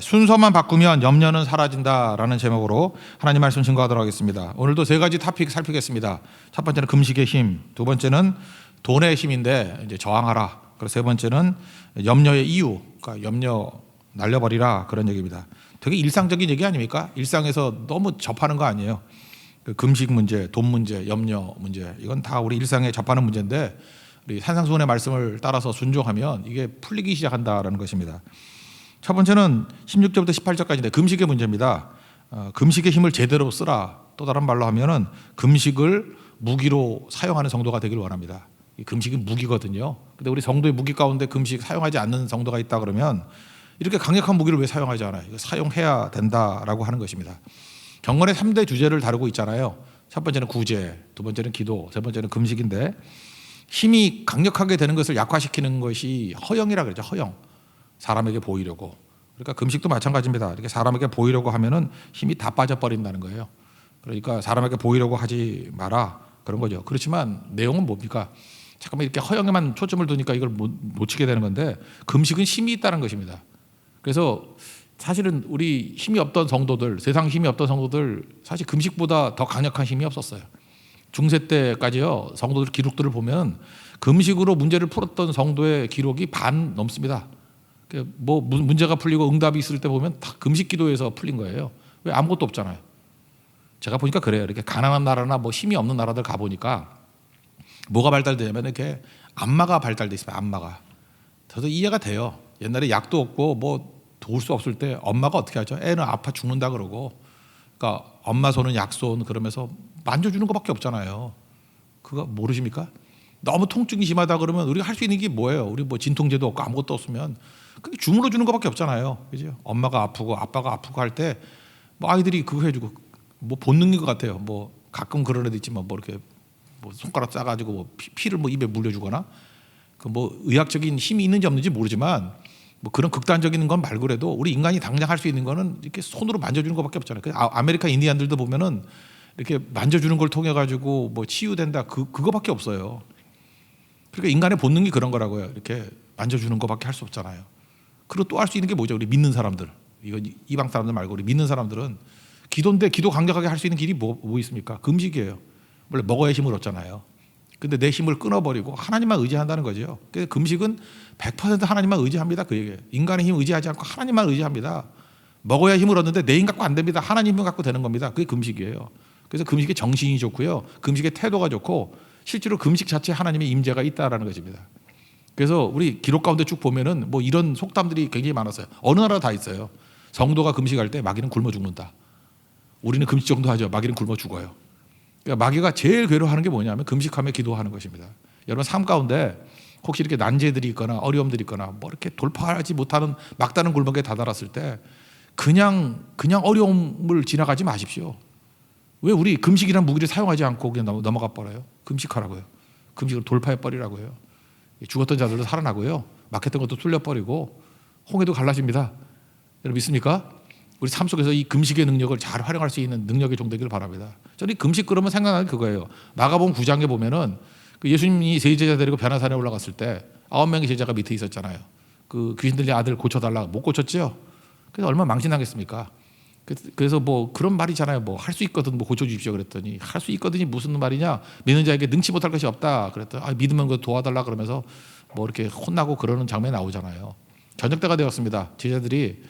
순서만 바꾸면 염려는 사라진다라는 제목으로 하나님 말씀 증거하도록 하겠습니다. 오늘도 세 가지 토픽 살피겠습니다. 첫 번째는 금식의 힘, 두 번째는 돈의 힘인데 이제 저항하라. 그리고 세 번째는 염려의 이유, 그러니까 염려 날려버리라 그런 얘기입니다. 되게 일상적인 얘기 아닙니까? 일상에서 너무 접하는 거 아니에요. 그 금식 문제, 돈 문제, 염려 문제, 이건 다 우리 일상에 접하는 문제인데 우리 산상수훈의 말씀을 따라서 순종하면 이게 풀리기 시작한다라는 것입니다. 첫 번째는 16절부터 18절까지인데 금식의 문제입니다. 금식의 힘을 제대로 쓰라. 또 다른 말로 하면은 금식을 무기로 사용하는 성도가 되길 원합니다. 이 금식이 무기거든요. 근데 우리 성도의 무기 가운데 금식 사용하지 않는 성도가 있다 그러면 이렇게 강력한 무기를 왜 사용하지 않아요? 이거 사용해야 된다라고 하는 것입니다. 경건의 3대 주제를 다루고 있잖아요. 첫 번째는 구제, 두 번째는 기도, 세 번째는 금식인데 힘이 강력하게 되는 것을 약화시키는 것이 허영이라 그러죠. 허영. 사람에게 보이려고. 그러니까 금식도 마찬가지입니다. 이렇게 사람에게 보이려고 하면은 힘이 다 빠져버린다는 거예요. 그러니까 사람에게 보이려고 하지 마라 그런 거죠. 그렇지만 내용은 뭡니까? 잠깐만 이렇게 허영에만 초점을 두니까 이걸 놓치게 되는 건데 금식은 힘이 있다는 것입니다. 그래서 사실은 우리 힘이 없던 성도들, 세상 힘이 없던 성도들 사실 금식보다 더 강력한 힘이 없었어요. 중세 때까지요. 성도들 기록들을 보면 금식으로 문제를 풀었던 성도의 기록이 반 넘습니다. 뭐 문제가 풀리고 응답이 있을 때 보면 다 금식 기도에서 풀린 거예요. 왜? 아무것도 없잖아요. 제가 보니까 그래요. 이렇게 가난한 나라나 뭐 힘이 없는 나라들 가보니까 뭐가 발달되냐면 이렇게 안마가 발달돼 있어요. 안마가. 저도 이해가 돼요. 옛날에 약도 없고 뭐 도울 수 없을 때 엄마가 어떻게 하죠? 애는 아파 죽는다 그러고, 그러니까 엄마 손은 약손 그러면서 만져주는 것밖에 없잖아요. 그거 모르십니까? 너무 통증이 심하다 그러면 우리가 할 수 있는 게 뭐예요? 우리 뭐 진통제도 없고 아무것도 없으면 그게 주물러 주는 것밖에 없잖아요. 그죠? 엄마가 아프고 아빠가 아프고 할 때 뭐 아이들이 그거 해주고 뭐 본능인 것 같아요. 뭐 가끔 그런 애도 있지만 뭐 이렇게 뭐 손가락 싸가지고 뭐 피를 뭐 입에 물려주거나 그 뭐 의학적인 힘이 있는지 없는지 모르지만 뭐 그런 극단적인 건 말고라도 우리 인간이 당장 할 수 있는 거는 이렇게 손으로 만져주는 것밖에 없잖아요. 아메리카 인디안들도 보면은 이렇게 만져주는 걸 통해 가지고 뭐 치유된다 그거밖에 없어요. 그러니까 인간의 본능이 그런 거라고요. 이렇게 만져주는 것밖에 할 수 없잖아요. 그리고 또 할 수 있는 게 뭐죠? 우리 믿는 사람들, 이건 이방 사람들 말고 우리 믿는 사람들은 기도인데 기도 강력하게 할 수 있는 길이 뭐 있습니까? 금식이에요. 원래 먹어야 힘을 얻잖아요. 근데 내 힘을 끊어버리고 하나님만 의지한다는 거죠. 그래서 금식은 100% 하나님만 의지합니다. 그 얘기예요. 인간의 힘 의지하지 않고 하나님만 의지합니다. 먹어야 힘을 얻는데 내 힘 갖고 안 됩니다. 하나님 힘 갖고 되는 겁니다. 그게 금식이에요. 그래서 금식의 정신이 좋고요. 금식의 태도가 좋고 실제로 금식 자체에 하나님의 임재가 있다라는 것입니다. 그래서 우리 기록 가운데 쭉 보면은 뭐 이런 속담들이 굉장히 많았어요. 어느 나라 다 있어요. 성도가 금식할 때 마귀는 굶어 죽는다. 우리는 금식 정도 하죠. 마귀는 굶어 죽어요. 그러니까 마귀가 제일 괴로워하는 게 뭐냐면 금식하며 기도하는 것입니다. 여러분 삶 가운데 혹시 이렇게 난제들이 있거나 어려움들이 있거나 뭐 이렇게 돌파하지 못하는 막다른 골목에 다다랐을 때 그냥 어려움을 지나가지 마십시오. 왜 우리 금식이란 무기를 사용하지 않고 그냥 넘어가 버려요? 금식하라고요. 금식을 돌파해 버리라고요. 죽었던 자들도 살아나고요. 막혔던 것도 뚫려버리고 홍해도 갈라집니다. 여러분 믿습니까? 우리 삶 속에서 이 금식의 능력을 잘 활용할 수 있는 능력의 종 되기를 바랍니다. 저는 금식 그러면 생각나는 그거예요. 마가복음 9장에 보면은 그 예수님이 세 제자 데리고 변화산에 올라갔을 때 9명의 제자가 밑에 있었잖아요. 그 귀신 들린 아들 고쳐달라 못 고쳤죠. 그래서 얼마나 망신하겠습니까? 그래서 뭐 그런 말이잖아요. 뭐 할 수 있거든 뭐 고쳐주십시오 그랬더니 할 수 있거든이 무슨 말이냐? 믿는 자에게 능치 못할 것이 없다 그랬더니 믿으면 그거 도와달라 그러면서 뭐 이렇게 혼나고 그러는 장면이 나오잖아요. 저녁 때가 되었습니다. 제자들이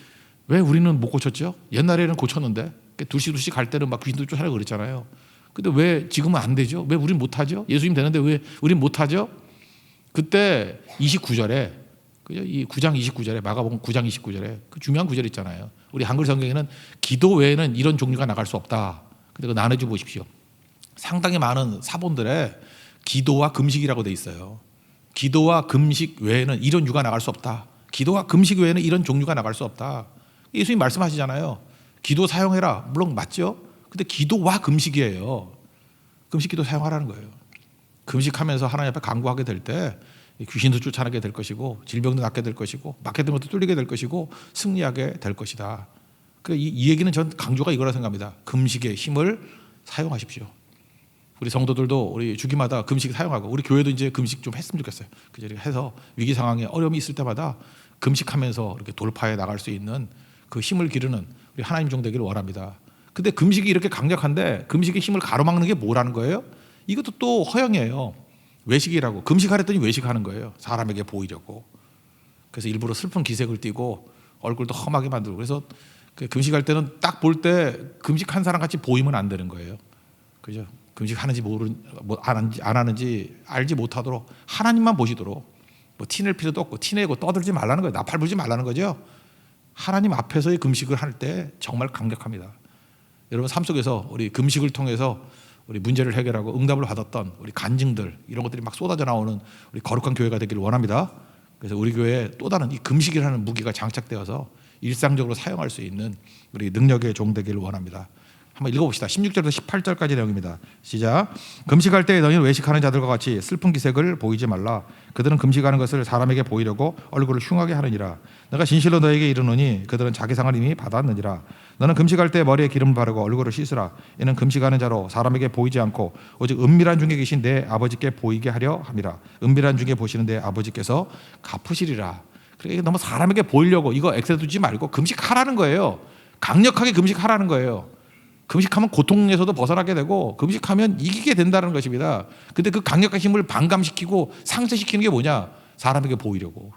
왜 우리는 못 고쳤죠? 옛날에는 고쳤는데 두시두시 갈 때는 막 귀신도 쫓아내고 그랬잖아요. 근데 왜 지금은 안 되죠? 왜 우린 못하죠? 예수님 되는데 왜 우린 못하죠? 그때 29절에 이 9장 29절에 마가복음 9장 29절에 그 중요한 구절 있잖아요. 우리 한글 성경에는 기도 외에는 이런 종류가 나갈 수 없다. 근데 그거 나눠줘 보십시오. 상당히 많은 사본들에 기도와 금식이라고 돼 있어요. 기도와 금식 외에는 이런 유가 나갈 수 없다. 기도와 금식 외에는 이런 종류가 나갈 수 없다. 예수님 말씀하시잖아요. 기도 사용해라. 물론 맞죠? 근데 기도와 금식이에요. 금식 기도 사용하라는 거예요. 금식하면서 하나님 앞에 간구하게 될 때 귀신도 쫓아나게 될 것이고 질병도 낫게 될 것이고 막혔던 것도 뚫리게 될 것이고 승리하게 될 것이다. 이 얘기는 전 강조가 이거라 생각합니다. 금식의 힘을 사용하십시오. 우리 성도들도 우리 주기마다 금식 사용하고 우리 교회도 이제 금식 좀 했으면 좋겠어요. 그 자리에 해서 위기 상황에 어려움이 있을 때마다 금식하면서 이렇게 돌파해 나갈 수 있는 그 힘을 기르는 우리 하나님 종 되기를 원합니다. 근데 금식이 이렇게 강력한데 금식의 힘을 가로막는 게 뭐라는 거예요? 이것도 또 허영이에요. 외식이라고. 금식하랬더니 외식하는 거예요. 사람에게 보이려고. 그래서 일부러 슬픈 기색을 띠고 얼굴도 험하게 만들고. 그래서 그 금식할 때는 딱 볼 때 금식한 사람 같이 보이면 안 되는 거예요. 그죠? 금식하는지 안 하는지 알지 못하도록 하나님만 보시도록 뭐 티낼 필요도 없고 티내고 떠들지 말라는 거예요. 나팔 불지 말라는 거죠. 하나님 앞에서의 금식을 할 때 정말 강력합니다. 여러분 삶 속에서 우리 금식을 통해서 우리 문제를 해결하고 응답을 받았던 우리 간증들 이런 것들이 막 쏟아져 나오는 우리 거룩한 교회가 되기를 원합니다. 그래서 우리 교회에 또 다른 이 금식이라는 무기가 장착되어서 일상적으로 사용할 수 있는 우리 능력의 종 되기를 원합니다. 한번 읽어봅시다. 16절부터 18절까지 내용입니다. 시작. 금식할 때 너희는 외식하는 자들과 같이 슬픈 기색을 보이지 말라. 그들은 금식하는 것을 사람에게 보이려고 얼굴을 흉하게 하느니라. 내가 진실로 너에게 이르노니 그들은 자기 상을 이미 받았느니라. 너는 금식할 때 머리에 기름을 바르고 얼굴을 씻으라. 이는 금식하는 자로 사람에게 보이지 않고 오직 은밀한 중에 계신 내 아버지께 보이게 하려 함이라. 은밀한 중에 보시는 내 아버지께서 갚으시리라. 그러니까 너무 사람에게 보이려고 이거 엑셀 두지 말고 금식하라는 거예요. 강력하게 금식하라는 거예요. 금식하면 고통에서도 벗어나게 되고 금식하면 이기게 된다는 것입니다. 근데 그 강력한 힘을 반감시키고 상쇄시키는 게 뭐냐? 사람에게 보이려고.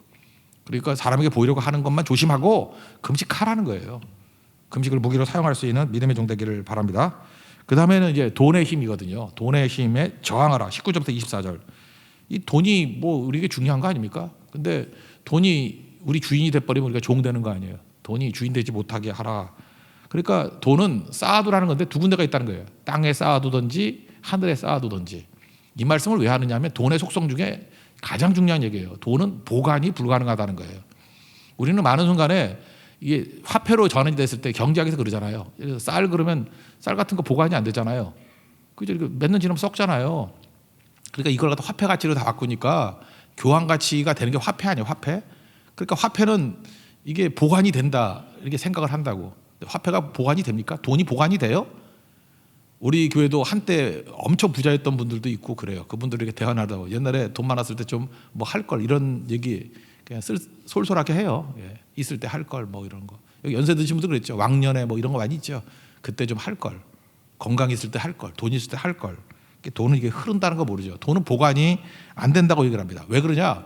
그러니까 사람에게 보이려고 하는 것만 조심하고 금식하라는 거예요. 금식을 무기로 사용할 수 있는 믿음의 종 되기를 바랍니다. 그 다음에는 이제 돈의 힘이거든요. 돈의 힘에 저항하라. 19절부터 24절. 이 돈이 뭐 우리에게 중요한 거 아닙니까? 근데 돈이 우리 주인이 돼버리면 우리가 종 되는 거 아니에요. 돈이 주인 되지 못하게 하라. 그러니까 돈은 쌓아두라는 건데 두 군데가 있다는 거예요. 땅에 쌓아두든지 하늘에 쌓아두든지. 이 말씀을 왜 하느냐 하면 돈의 속성 중에 가장 중요한 얘기예요. 돈은 보관이 불가능하다는 거예요. 우리는 많은 순간에 이게 화폐로 전환이 됐을 때 경제학에서 그러잖아요. 그래서 쌀 그러면 쌀 같은 거 보관이 안 되잖아요. 그죠? 몇 년 지나면 썩잖아요. 그러니까 이걸 갖다 화폐 가치로 다 바꾸니까 교환 가치가 되는 게 화폐 아니에요, 화폐. 그러니까 화폐는 이게 보관이 된다 이렇게 생각을 한다고. 화폐가 보관이 됩니까? 돈이 보관이 돼요? 우리 교회도 한때 엄청 부자였던 분들도 있고 그래요. 그분들에게 대화하다가 옛날에 돈 많았을 때 좀 뭐 할 걸 이런 얘기 그냥 솔솔하게 해요. 예. 있을 때 할 걸 뭐 이런 거. 여기 연세 드신 분도 그랬죠. 왕년에 뭐 이런 거 많이 있죠. 그때 좀 할 걸. 건강 있을 때 할 걸. 돈 있을 때 할 걸. 돈은 이게 흐른다는 거 모르죠. 돈은 보관이 안 된다고 얘기를 합니다. 왜 그러냐?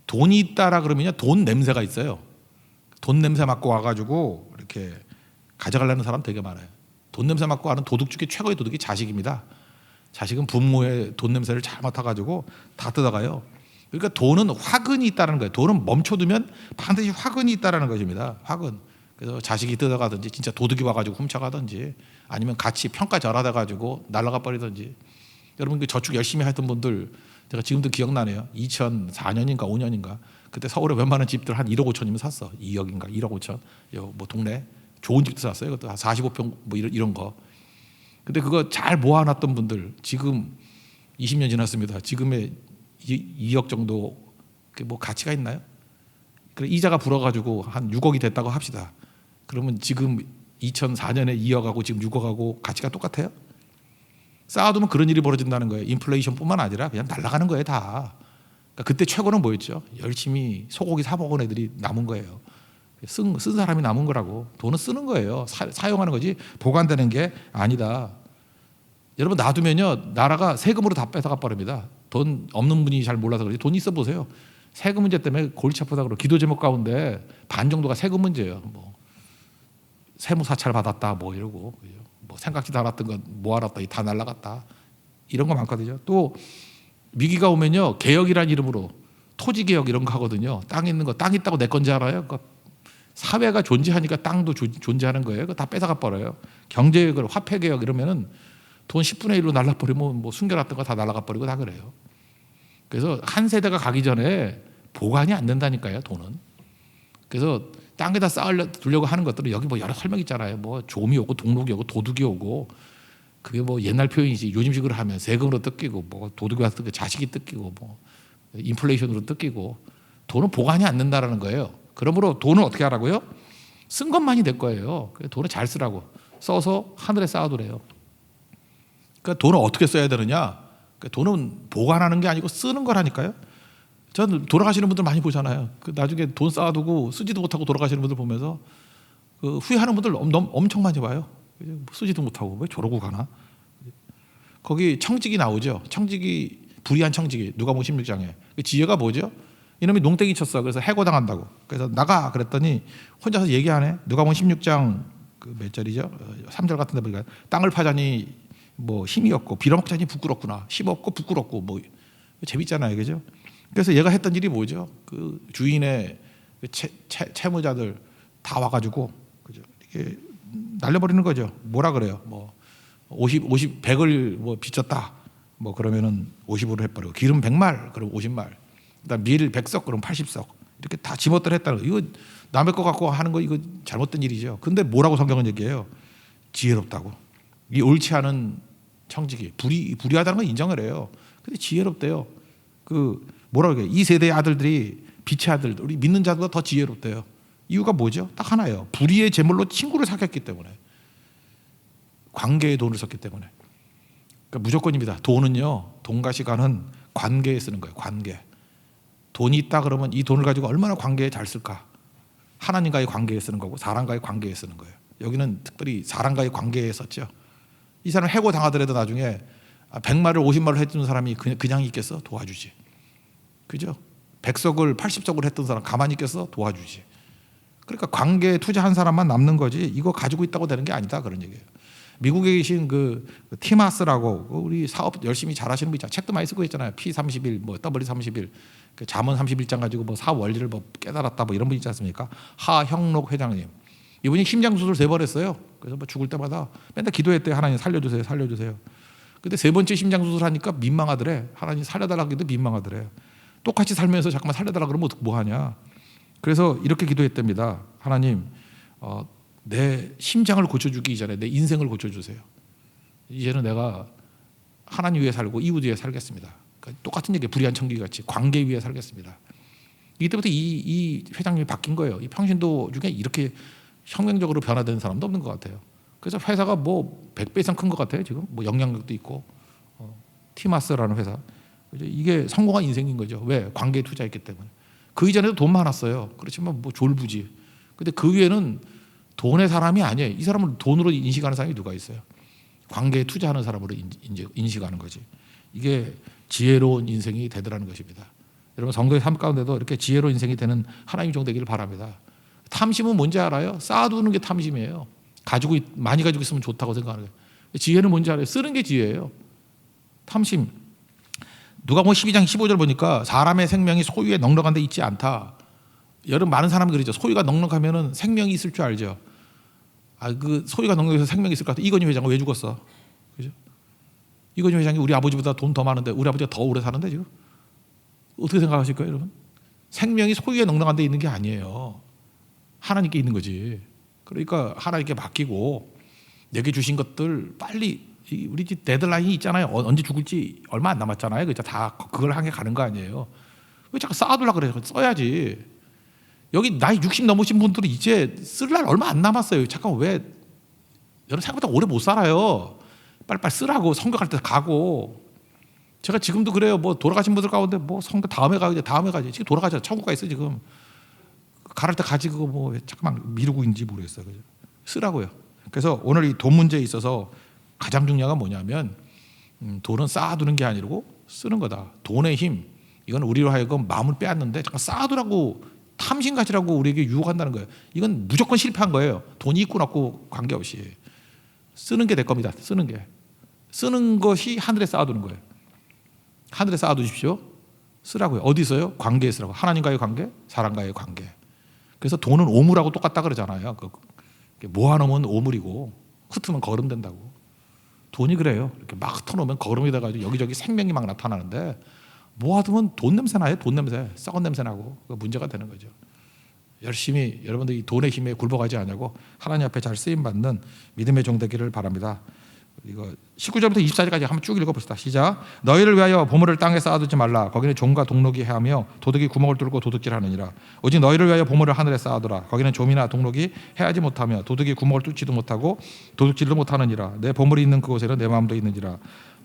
돈이 있다라 그러면요 돈 냄새가 있어요. 돈 냄새 맡고 와가지고 이렇게 가져가려는 사람 되게 많아요. 돈 냄새 맡고 가는 도둑 중에 최고의 도둑이 자식입니다. 자식은 부모의 돈 냄새를 잘 맡아가지고 다 뜯어가요. 그러니까 돈은 화근이 있다는 거예요. 돈은 멈춰두면 반드시 화근이 있다는 것입니다. 화근. 그래서 자식이 뜯어가든지 진짜 도둑이 와가지고 훔쳐가든지 아니면 같이 평가절하돼가지고 날아가 버리든지. 여러분 그 저축 열심히 하던 분들 제가 지금도 기억나네요. 2004년인가 5년인가 그때 서울에 웬만한 집들 한 1억 5천이면 샀어. 2억인가 1억 5천. 뭐 동네 좋은 집도 샀어요. 그것도 45평 뭐 이런 거. 근데 그거 잘 모아놨던 분들 지금 20년 지났습니다. 지금의 2억 정도 뭐 가치가 있나요? 그래 이자가 불어가지고 한 6억이 됐다고 합시다. 그러면 지금 2004년에 2억하고 지금 6억하고 가치가 똑같아요? 쌓아두면 그런 일이 벌어진다는 거예요. 인플레이션뿐만 아니라 그냥 날아가는 거예요 다. 그러니까 그때 최고는 뭐였죠? 열심히 소고기 사 먹은 애들이 남은 거예요. 쓴 사람이 남은 거라고. 돈은 쓰는 거예요. 사용하는 거지 보관되는 게 아니다. 여러분 놔두면요 나라가 세금으로 다 뺏어가 버립니다. 돈 없는 분이 잘 몰라서 그러지 돈 있어 보세요. 세금 문제 때문에 골치 아프다 그러고 기도 제목 가운데 반 정도가 세금 문제예요. 뭐 세무 사찰 받았다 뭐 이러고 뭐 생각지도 않았던 건 모아놨더니 다 날라갔다 이런 거 많거든요. 또 위기가 오면요 개혁이란 이름으로 토지 개혁 이런 거 하거든요. 땅 있는 거 땅 있다고 내 건지 알아요? 사회가 존재하니까 땅도 존재하는 거예요. 그거 다 뺏어가 버려요. 경제개혁을 화폐 개혁 이러면은 돈 10분의 1로 날라버리면 뭐 숨겨놨던 거 다 날라가 버리고 다 그래요. 그래서 한 세대가 가기 전에 보관이 안 된다니까요. 돈은. 그래서 땅에다 쌓으려고 하는 것들은 여기 뭐 여러 설명 있잖아요. 뭐 조미 오고 동록이 오고 도둑이 오고 그게 뭐 옛날 표현이지 요즘식으로 하면 세금으로 뜯기고 뭐 도둑이 와서 뜯기고 자식이 뜯기고 뭐 인플레이션으로 뜯기고 돈은 보관이 안 된다라는 거예요. 그러므로 돈은 어떻게 하라고요? 쓴 것만이 될 거예요. 돈을 잘 쓰라고. 써서 하늘에 쌓아두래요. 그러니까 돈을 어떻게 써야 되느냐? 그러니까 돈은 보관하는 게 아니고 쓰는 거라니까요. 저는 돌아가시는 분들 많이 보잖아요. 나중에 돈 쌓아두고 쓰지도 못하고 돌아가시는 분들 보면서 그 후회하는 분들 엄청 많이 봐요. 쓰지도 못하고 왜 저러고 가나. 거기 청직이 나오죠. 청직이 불의한 청직이 누가복음 16장에 지혜가 뭐죠? 이놈이 농땡이 쳤어. 그래서 해고당한다고. 그래서 나가 그랬더니 혼자서 얘기하네. 누가복음 16장 그 몇 절이죠? 3절 같은데 보니까 땅을 파자니 뭐 힘이 없고 빌어먹자니 부끄럽구나. 힘 없고 부끄럽고 뭐 재밌잖아요, 그죠? 그래서 얘가 했던 일이 뭐죠? 그 주인의 채무자들 다 와가지고 그죠? 이렇게 날려버리는 거죠. 뭐라 그래요? 뭐 100을 뭐 빚졌다. 뭐 그러면은 50으로 해버리고 기름 100말 그럼 50말. 그다음 밀 100석 그럼 80석. 이렇게 다 지멋대로 했다는 거. 이거 남의 거 갖고 하는 거 이거 잘못된 일이죠. 근데 뭐라고 성경은 얘기해요? 지혜롭다고. 이 옳지 않은 청직이 불의하다는 건 인정을 해요. 근데 지혜롭대요. 그 뭐라고 해요? 이 세대의 아들들이 빛의 아들, 우리 믿는 자들보다 더 지혜롭대요. 이유가 뭐죠? 딱 하나예요. 불의의 제물로 친구를 사귀었기 때문에. 관계에 돈을 썼기 때문에. 그러니까 무조건입니다. 돈은요, 돈과 시간은 관계에 쓰는 거예요. 관계. 돈이 있다 그러면 이 돈을 가지고 얼마나 관계에 잘 쓸까? 하나님과의 관계에 쓰는 거고 사람과의 관계에 쓰는 거예요. 여기는 특별히 사람과의 관계에 썼죠. 이 사람 해고 당하더라도 나중에 100말을 50말을 해주는 사람이 그냥 있겠어? 도와주지. 그죠? 100석을 80석을 했던 사람 가만히 있겠어? 도와주지. 그러니까 관계에 투자한 사람만 남는 거지 이거 가지고 있다고 되는 게 아니다 그런 얘기예요. 미국에 계신 그 티마스라고 우리 사업 열심히 잘하시는 분 있잖아요. 책도 많이 쓰고 있잖아요. P31, 뭐 W31, 그 잠언 31장 가지고 뭐 사업 원리를 뭐 깨달았다 뭐 이런 분 있지 않습니까? 하형록 회장님. 이분이 심장 수술 3번 했어요. 그래서 뭐 죽을 때마다 맨날 기도했대요. 하나님 살려주세요, 살려주세요. 근데 3번째 심장 수술하니까 민망하더래. 하나님 살려달라고 해도 민망하더래. 똑같이 살면서 잠깐만 살려달라 그러면 뭐 하냐. 그래서 이렇게 기도했답니다. 하나님, 내 심장을 고쳐주기 이전에 내 인생을 고쳐주세요. 이제는 내가 하나님 위해 살고 이웃 위해 살겠습니다. 그러니까 똑같은 얘기, 불의한 청기같이 관계 위해 살겠습니다. 이때부터 이 회장님이 바뀐 거예요. 이 평신도 중에 이렇게 혁명적으로 변화된 사람도 없는 것 같아요. 그래서 회사가 뭐 100배 이상 큰 것 같아요. 지금 뭐 영향력도 있고 티마스라는 회사. 이게 성공한 인생인 거죠. 왜? 관계에 투자했기 때문에. 그 이전에도 돈 많았어요. 그렇지만 뭐 졸부지. 근데 그 위에는 돈의 사람이 아니에요. 이 사람을 돈으로 인식하는 사람이 누가 있어요? 관계에 투자하는 사람으로 인식하는 거지. 이게 지혜로운 인생이 되더라는 것입니다. 여러분 성도의 삶 가운데도 이렇게 지혜로운 인생이 되는 하나님 종 되기를 바랍니다. 탐심은 뭔지 알아요? 쌓아두는 게 탐심이에요. 많이 가지고 있으면 좋다고 생각하는 거예요. 지혜는 뭔지 알아요? 쓰는 게 지혜예요. 탐심. 누가복음 12장 15절 보니까 사람의 생명이 소유에 넉넉한 데 있지 않다. 여러분 많은 사람이 그러죠. 소유가 넉넉하면은 생명이 있을 줄 알죠. 그 소유가 넉넉해서 생명이 있을 것 같아. 이건희 회장은 왜 죽었어? 그죠? 이건희 회장이 우리 아버지보다 돈 더 많은데 우리 아버지가 더 오래 사는데 지금 어떻게 생각하실 거예요, 여러분? 생명이 소유에 넉넉한 데 있는 게 아니에요. 하나님께 있는 거지. 그러니까 하나님께 맡기고 내게 주신 것들 빨리 우리 집 데드라인이 있잖아요. 언제 죽을지 얼마 안 남았잖아요. 그죠? 다 그걸 향해 가는 거 아니에요. 왜 자꾸 쌓아두려고 그래요? 써야지. 여기 나이 60 넘으신 분들은 이제 쓸 날 얼마 안 남았어요. 잠깐 왜 여러분 생각보다 오래 못 살아요. 빨리빨리 쓰라고. 성교 갈 때 가고. 제가 지금도 그래요. 뭐 돌아가신 분들 가운데 뭐 성교 다음에 가야지. 지금 돌아가자. 천국 가 있어 지금. 가를 때 가지 그거 뭐 잠깐만 미루고 있는지 모르겠어요. 그죠? 쓰라고요. 그래서 오늘 이 돈 문제에 있어서 가장 중요한 건 뭐냐면 돈은 쌓아두는 게 아니고 쓰는 거다. 돈의 힘. 이건 우리로 하여금 마음을 빼앗는데 잠깐 쌓아두라고 탐심 가지라고 우리에게 유혹한다는 거예요. 이건 무조건 실패한 거예요. 돈이 있고 없고 관계없이. 쓰는 게 될 겁니다. 쓰는 게. 쓰는 것이 하늘에 쌓아두는 거예요. 하늘에 쌓아두십시오. 쓰라고요. 어디 써요? 관계에 쓰라고. 하나님과의 관계, 사람과의 관계. 그래서 돈은 오물하고 똑같다 그러잖아요. 모아놓으면 오물이고 흩으면 거름 된다고. 돈이 그래요. 이렇게 막 흩어놓으면 거름이 돼가지고 여기저기 생명이 막 나타나는데 모아두면 돈 냄새 나요. 돈 냄새. 썩은 냄새 나고 문제가 되는 거죠. 열심히 여러분들이 돈의 힘에 굴복하지 않냐고 하나님 앞에 잘 쓰임받는 믿음의 종 되기를 바랍니다. 이거 19절부터 24절까지 한번 쭉 읽어봅시다. 시작. 너희를 위하여 보물을 땅에 쌓아두지 말라. 거기는 종과 동록이 해하며 도둑이 구멍을 뚫고 도둑질하느니라. 오직 너희를 위하여 보물을 하늘에 쌓아두라. 거기는 좀이나 동록이 해하지 못하며 도둑이 구멍을 뚫지도 못하고 도둑질도 못하느니라. 내 보물이 있는 그곳에는 내 마음도 있느니라.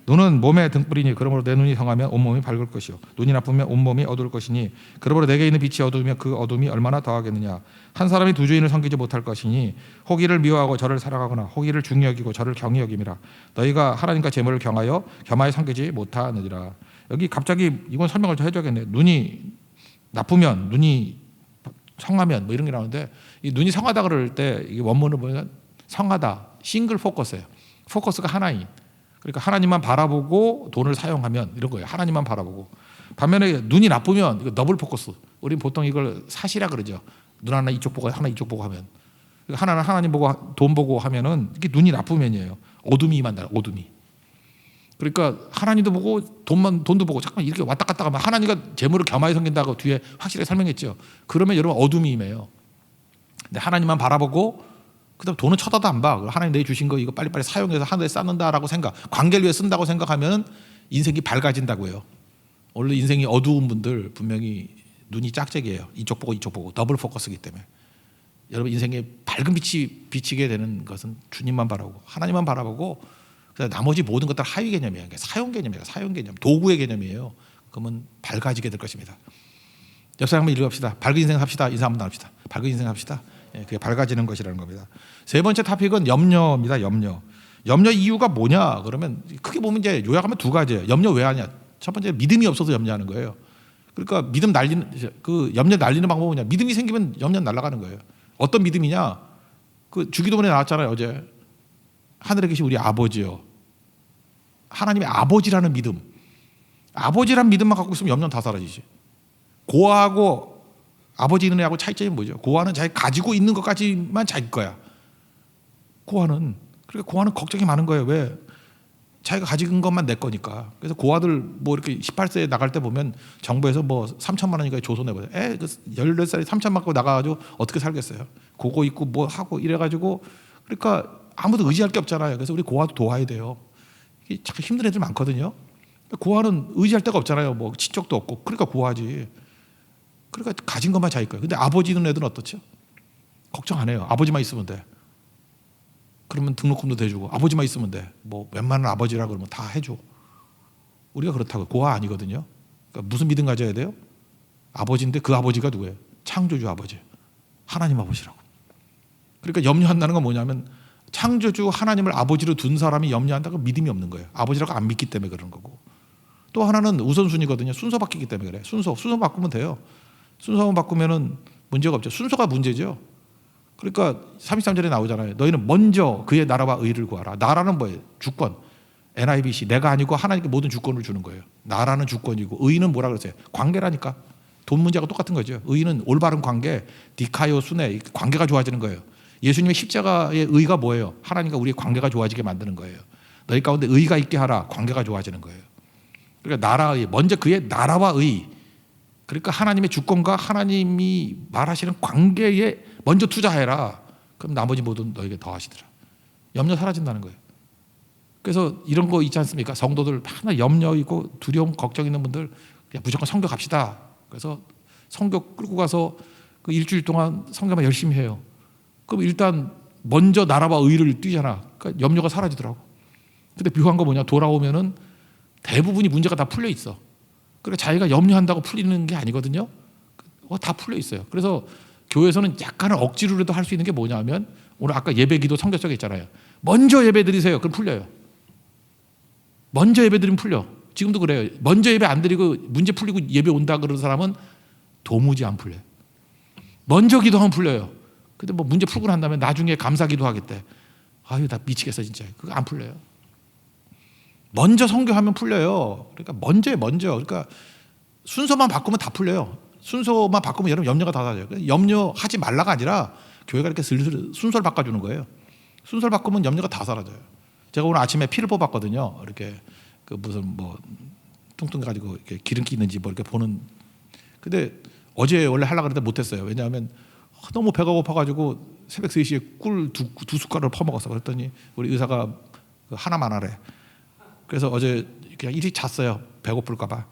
눈은 몸의 등불이니 그러므로 내 눈이 성하면 온몸이 밝을 것이요 눈이 나쁘면 온몸이 어두울 것이니 그러므로 내게 있는 빛이 어두우면 그 어둠이 얼마나 더하겠느냐. 한 사람이 두 주인을 섬기지 못할 것이니 호기를 미워하고 저를 사랑하거나 호기를 중히 여기고 저를 경히 여김이라. 너희가 하나님과 재물을 경하여 겸하여 섬기지 못하느니라. 여기 갑자기 이건 설명을 좀 해줘야겠네. 눈이 나쁘면, 눈이 성하면 뭐 이런 게 나오는데, 이 눈이 성하다 그럴 때 이 원문을 보면 성하다, 싱글 포커스예요. 포커스가 하나인. 그러니까 하나님만 바라보고 돈을 사용하면 이런 거예요. 하나님만 바라보고. 반면에 눈이 나쁘면 이거 더블 포커스. 우리는 보통 이걸 사시라 그러죠. 눈 하나 이쪽 보고 하나 이쪽 보고 하면. 하나는 하나님 보고 돈 보고 하면은 이게 눈이 나쁘면이에요. 어둠이 임한다. 어둠이. 그러니까 하나님도 보고 돈도 보고 잠깐 이렇게 왔다 갔다 하면 하나님과 재물을 겸하여 섬긴다고 뒤에 확실하게 설명했죠. 그러면 여러분 어둠이 임해요. 근데 하나님만 바라보고 그다음 돈은 쳐다도 안 봐. 하나님 내게 주신 거 이거 빨리빨리 사용해서 하늘에 쌓는다라고 생각, 관계를 위해 쓴다고 생각하면 인생이 밝아진다고요. 원래 인생이 어두운 분들 분명히 눈이 짝짝이에요. 이쪽 보고 더블 포커스이기 때문에. 여러분 인생에 밝은 빛이 비치게 되는 것은 주님만 바라보고 하나님만 바라보고 나머지 모든 것들 하위 개념이에요. 사용 개념이에요. 사용 개념, 도구의 개념이에요. 그러면 밝아지게 될 것입니다. 옆 사람 한번 읽어봅시다. 밝은 인생 합시다. 인사 한번 나눕시다. 밝은 인생 합시다. 그게 밝아지는 것이라는 겁니다. 세 번째 토픽은 염려입니다. 염려 이유가 뭐냐? 그러면 크게 보면 이제 요약하면 두 가지예요. 염려 왜 하냐? 첫 번째 믿음이 없어서 염려하는 거예요. 그러니까 믿음 날리는 그 염려 날리는 방법은 뭐냐? 믿음이 생기면 염려 날아가는 거예요. 어떤 믿음이냐? 그 주기도문에 나왔잖아요. 어제 하늘에 계신 우리 아버지요. 하나님의 아버지라는 믿음. 아버지라는 믿음만 갖고 있으면 염려는 다 사라지지. 고아하고 아버지 있는 애하고 차이점이 뭐죠? 고아는 자기 가지고 있는 것까지만 자기 거야. 고아는 그러니까 고아는 걱정이 많은 거예요. 왜? 자기가 가진 것만 내 거니까. 그래서 고아들 뭐 이렇게 18세에 나갈 때 보면 정부에서 뭐 3천만 원인가 조선해버려. 그 14살에 3천만 갖고 나가가지고 어떻게 살겠어요? 그거 있고 뭐 하고 이래가지고 그러니까 아무도 의지할 게 없잖아요. 그래서 우리 고아도 도와야 돼요. 이게 참 힘든 애들 많거든요. 고아는 의지할 데가 없잖아요. 뭐 친척도 없고. 그러니까 고아지. 그러니까 가진 것만 자기 거예요. 근데 아버지 있는 애들은 어떻죠? 걱정 안 해요. 아버지만 있으면 돼. 그러면 등록금도 대주고 아버지만 있으면 돼. 뭐 웬만한 아버지라 그러면 다 해줘. 우리가 그렇다고 고아 아니거든요. 그러니까 무슨 믿음 가져야 돼요? 아버지인데 그 아버지가 누구예요? 창조주 아버지. 하나님 아버지라고. 그러니까 염려한다는 건 뭐냐면 창조주 하나님을 아버지로 둔 사람이 염려한다고 믿음이 없는 거예요. 아버지라고 안 믿기 때문에 그런 거고. 또 하나는 우선순위거든요. 순서 바뀌기 때문에 그래. 순서 바꾸면 돼요. 순서만 바꾸면은 문제가 없죠. 순서가 문제죠. 그러니까 33절에 나오잖아요. 너희는 먼저 그의 나라와 의를 구하라. 나라는 뭐예요? 주권. NIBC. 내가 아니고 하나님께 모든 주권을 주는 거예요. 나라는 주권이고 의는 뭐라 그러세요? 관계라니까. 돈 문제가 똑같은 거죠. 의는 올바른 관계, 디카요 순회, 관계가 좋아지는 거예요. 예수님의 십자가의 의가 뭐예요? 하나님과 우리의 관계가 좋아지게 만드는 거예요. 너희 가운데 의가 있게 하라. 관계가 좋아지는 거예요. 그러니까 나라의 먼저 그의 나라와 의. 그러니까 하나님의 주권과 하나님이 말하시는 관계에 먼저 투자해라. 그럼 나머지 모든 너에게 더하시더라. 염려 사라진다는 거예요. 그래서 이런 거 있지 않습니까? 성도들 하나 염려 있고 두려움, 걱정 있는 분들 그냥 무조건 성교 갑시다. 그래서 성교 끌고 가서 그 일주일 동안 성교만 열심히 해요. 그럼 일단 먼저 나라와 의를 뛰잖아. 그러니까 염려가 사라지더라고. 근데 묘한 거 뭐냐? 돌아오면은 대부분이 문제가 다 풀려 있어. 그래 자기가 염려한다고 풀리는 게 아니거든요. 다 풀려 있어요. 그래서 교회에서는 약간은 억지로라도 할 수 있는 게 뭐냐면 오늘 아까 예배기도 성경적에 있잖아요. 먼저 예배 드리세요. 그럼 풀려요. 먼저 예배 드리면 풀려. 지금도 그래요. 먼저 예배 안 드리고 문제 풀리고 예배 온다 그러는 사람은 도무지 안 풀려요. 먼저 기도하면 풀려요. 근데 뭐 문제 풀고 난 다음에 나중에 감사 기도하겠대. 아유 나 미치겠어 진짜. 그거 안 풀려요. 먼저 선교하면 풀려요. 그러니까 먼저. 그러니까 순서만 바꾸면 다 풀려요. 순서만 바꾸면 여러분 염려가 다 사라져요. 염려하지 말라가 아니라 교회가 이렇게 슬슬 순서를 바꿔주는 거예요. 순서를 바꾸면 염려가 다 사라져요. 제가 오늘 아침에 피를 뽑았거든요. 이렇게 그 무슨 뭐 뚱뚱 가지고 이렇게 기름기 있는지 뭐 이렇게 보는. 근데 어제 원래 하려고 했는데 못했어요. 왜냐하면 너무 배가 고파가지고 새벽 3시에 꿀 두 숟갈을 퍼먹었어. 그랬더니 우리 의사가 하나만 하래. 그래서 어제 그냥 일찍 잤어요. 배고플까봐.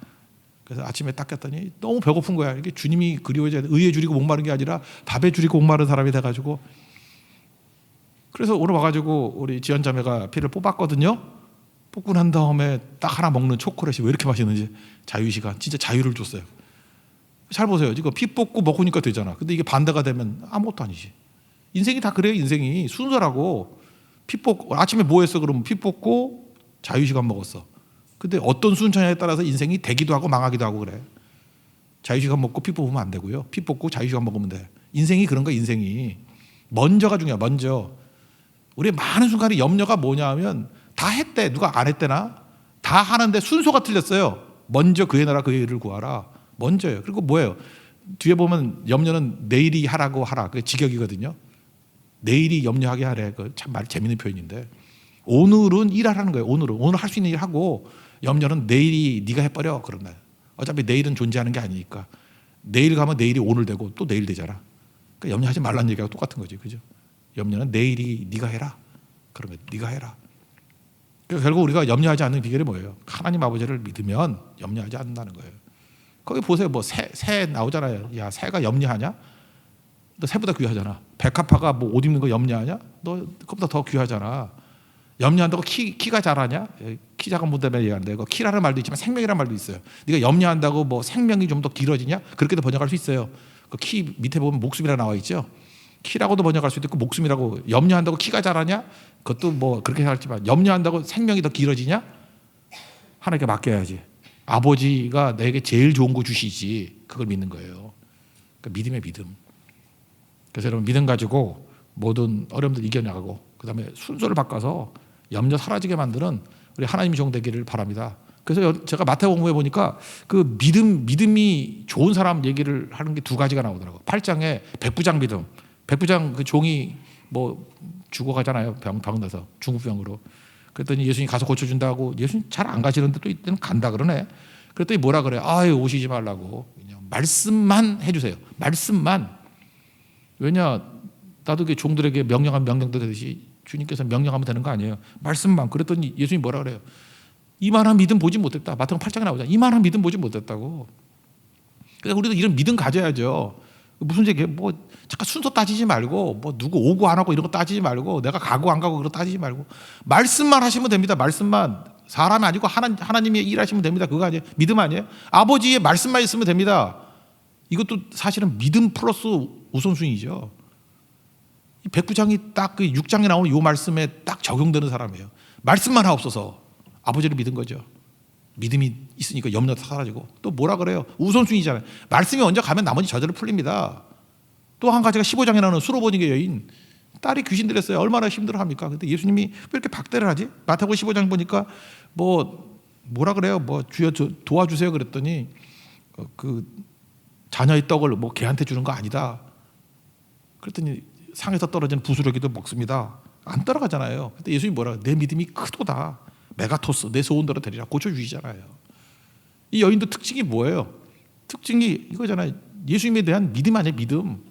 그래서 아침에 딱 깼더니 너무 배고픈 거야. 이게 주님이 그리워져야 돼. 의에 줄이고 목마른 게 아니라 밥에 줄이고 목마른 사람이 돼가지고. 그래서 오늘 와가지고 우리 지연자매가 피를 뽑았거든요. 뽑고 난 다음에 딱 하나 먹는 초콜릿이 왜 이렇게 맛있는지 자유시간 진짜 자유를 줬어요. 잘 보세요. 이거 피 뽑고 먹으니까 되잖아. 근데 이게 반대가 되면 아무것도 아니지. 인생이 다 그래요. 인생이 순서라고. 피 뽑고 아침에 뭐 했어? 그러면 피 뽑고 자유시간 먹었어. 근데 어떤 순서냐에 따라서 인생이 되기도 하고 망하기도 하고 그래. 자유시간 먹고 피 뽑으면 안 되고요. 피 뽑고 자유시간 먹으면 돼. 인생이 그런 거야. 인생이 먼저가 중요해. 먼저. 우리의 많은 순간에 염려가 뭐냐 하면 다 했대. 누가 안 했대나? 다 하는데 순서가 틀렸어요. 먼저 그의 나라 그의 의를 구하라. 먼저예요. 그리고 뭐예요? 뒤에 보면 염려는 내일이 하라고 하라. 그게 직역이거든요. 내일이 염려하게 하래. 그 참 말 재밌는 표현인데 오늘은 일하라는 거예요. 오늘 할 수 있는 일 하고 염려는 내일이 네가 해버려 그런 거예요. 어차피 내일은 존재하는 게 아니니까 내일 가면 내일이 오늘 되고 또 내일 되잖아. 그러니까 염려하지 말라는 얘기하고 똑같은 거지, 그죠? 염려는 내일이 네가 해라 그런 거예요. 네가 해라. 그러니까 결국 우리가 염려하지 않는 비결이 뭐예요? 하나님 아버지를 믿으면 염려하지 않는다는 거예요. 거기 보세요. 뭐 새 나오잖아요. 야, 새가 염려하냐? 너 새보다 귀하잖아. 백합화가 뭐 옷 입는 거 염려하냐? 너 그것보다 더 귀하잖아. 염려한다고 키가 자라냐? 키 작은 분 때문에 얘기하는데 그 키라는 말도 있지만 생명이라는 말도 있어요. 네가 염려한다고 뭐 생명이 좀 더 길어지냐? 그렇게도 번역할 수 있어요. 그 키 밑에 보면 목숨이라 나와 있죠. 키라고도 번역할 수도 있고 목숨이라고. 염려한다고 키가 자라냐? 그것도 뭐 그렇게 생각하지만 염려한다고 생명이 더 길어지냐? 하나님께 맡겨야지. 아버지가 내게 제일 좋은 거 주시지. 그걸 믿는 거예요. 그러니까 믿음의 믿음. 그래서 여러분 믿음 가지고 모든 어려움들 이겨나가고 그다음에 순서를 바꿔서 염려 사라지게 만드는 우리 하나님이 종되기를 바랍니다. 그래서 제가 마태복음에 보니까 그 믿음이 좋은 사람 얘기를 하는 게 두 가지가 나오더라고요. 8장에 백부장 믿음. 백부장 그 종이 뭐 죽어가잖아요. 병 나서 중국병으로. 그랬더니 예수님이 가서 고쳐준다고. 예수님 잘 안 가시는데 또 이때는 간다 그러네. 그랬더니 뭐라 그래? 아유 오시지 말라고. 그냥 말씀만 해주세요. 말씀만. 왜냐 나도 종들에게 명령하면 명령도 되듯이 주님께서 명령하면 되는 거 아니에요. 말씀만. 그랬더니 예수님이 뭐라 그래요? 이만한 믿음 보지 못했다. 마태복음 8장에 나오잖아요. 이만한 믿음 보지 못했다고. 그러니까 우리도 이런 믿음 가져야죠. 무슨 얘기예요? 뭐 잠깐 순서 따지지 말고 뭐 누구 오고 안 하고 이런 거 따지지 말고 내가 가고 안 가고 그런 거 따지지 말고 말씀만 하시면 됩니다. 말씀만. 사람이 아니고 하나님이 일하시면 됩니다. 그거 아니에요? 믿음 아니에요? 아버지의 말씀만 있으면 됩니다. 이것도 사실은 믿음 플러스 우선순위죠. 이 백부장이 딱 그 6장에 나오는 이 말씀에 딱 적용되는 사람이에요. 말씀만 하옵소서. 아버지를 믿은 거죠. 믿음이 있으니까 염려도 사라지고. 또 뭐라 그래요? 우선순위잖아요. 말씀이 먼저 가면 나머지 저절로 풀립니다. 또 한 가지가 15장에 나오는 수로보니게 여인. 딸이 귀신 들였어요. 얼마나 힘들어합니까? 근데 예수님이 왜 이렇게 박대를 하지? 마태복음 15장 보니까 뭐라 그래요? 뭐 주여 도와주세요 그랬더니 그 자녀의 떡을 뭐 개한테 주는 거 아니다. 그랬더니 상에서 떨어진 부스러기도 먹습니다. 안 따라가잖아요. 근데 예수님이 뭐라? 내 믿음이 크도다. 메가토스 내 소원대로 되리라. 고쳐주시잖아요. 이 여인도 특징이 뭐예요? 특징이 이거잖아요. 예수님에 대한 믿음 아니에요. 믿음.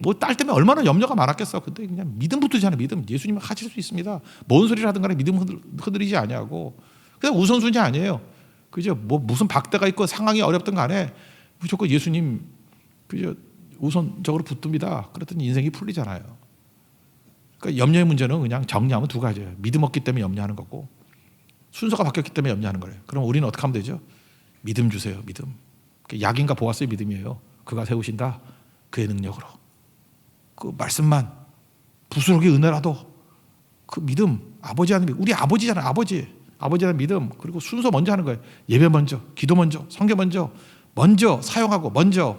뭐 딸 때문에 얼마나 염려가 많았겠어. 근데 그냥 믿음부터잖아요. 믿음. 예수님은 하실 수 있습니다. 뭔 소리를 하든 간에 믿음 흔들리지 아니하고. 그냥 우선순위 아니에요. 그죠? 뭐 무슨 박대가 있고 상황이 어렵든 간에 무조건 예수님 그죠? 우선적으로 붙듭니다. 그랬더니 인생이 풀리잖아요. 그러니까 염려의 문제는 그냥 정리하면 두 가지예요. 믿음 없기 때문에 염려하는 거고 순서가 바뀌었기 때문에 염려하는 거예요. 그럼 우리는 어떻게 하면 되죠? 믿음 주세요. 믿음. 약인과 보아스의 믿음이에요. 그가 세우신다. 그의 능력으로. 그 말씀만 부스러기 은혜라도 그 믿음. 아버지 하는 믿음. 우리 아버지잖아요. 아버지라는 믿음. 그리고 순서 먼저 하는 거예요. 예배 먼저, 기도 먼저, 성경 먼저 사용하고 먼저.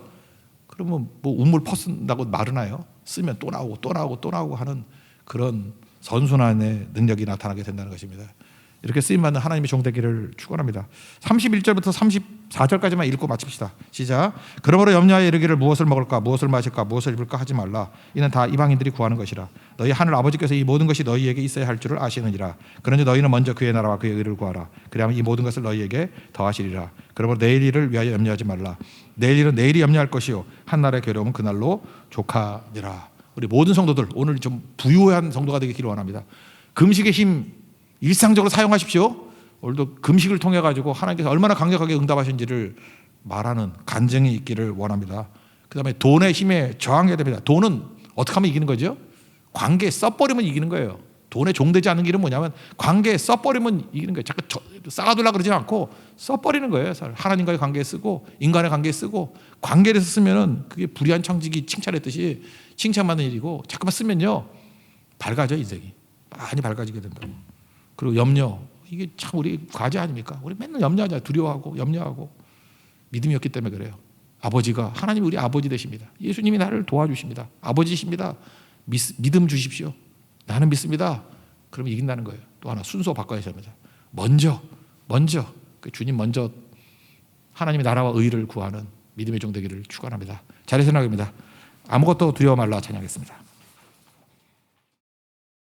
그러면 뭐 우물 퍼쓴다고 마르나요? 쓰면 또 나오고 하는 그런 선순환의 능력이 나타나게 된다는 것입니다. 이렇게 쓰임받는 하나님의 종되기를 축원합니다. 31절부터 34절까지만 읽고 마칩시다. 시작. 그러므로 염려하여 이르기를 무엇을 먹을까 무엇을 마실까 무엇을 입을까 하지 말라. 이는 다 이방인들이 구하는 것이라. 너희 하늘 아버지께서 이 모든 것이 너희에게 있어야 할 줄을 아시느니라. 그러니 너희는 먼저 그의 나라와 그의 의를 구하라. 그리하면 이 모든 것을 너희에게 더하시리라. 그러므로 내일 일을 위하여 염려하지 말라. 내일 일은 내일이 염려할 것이요 한 날의 괴로움은 그날로 족하니라. 우리 모든 성도들 오늘 좀 부유한 성도가 되기를 원합니다. 금식의 힘 일상적으로 사용하십시오. 오늘도 금식을 통해 가지고 하나님께서 얼마나 강력하게 응답하신지를 말하는 간증이 있기를 원합니다. 그다음에 돈의 힘에 저항해야 됩니다. 돈은 어떻게 하면 이기는 거죠? 관계 써버리면 이기는 거예요. 돈에 종되지 않는 길은 뭐냐면 관계에 써버리면 이기는 거예요. 자꾸 쌓아두려고 그러지 않고 써버리는 거예요. 하나님과의 관계에 쓰고 인간의 관계에 쓰고 관계에서 쓰면은 그게 불의한 청지기 칭찬했듯이 칭찬받는 일이고 자꾸만 쓰면요 밝아져 인생이 많이 밝아지게 된다고. 그리고 염려 이게 참 우리 과제 아닙니까? 우리 맨날 염려하자 두려워하고 염려하고 믿음이 없기 때문에 그래요. 아버지가 하나님이 우리 아버지 되십니다. 예수님이 나를 도와주십니다. 아버지십니다. 믿음 주십시오. 나는 믿습니다. 그러면 이긴다는 거예요. 또 하나 순서 바꿔야 됩니다. 먼저 주님 먼저 하나님의 나라와 의를 구하는 믿음의 종 되기를 축원합니다. 잘해 생각합니다. 아무것도 두려워 말라 찬양하겠습니다.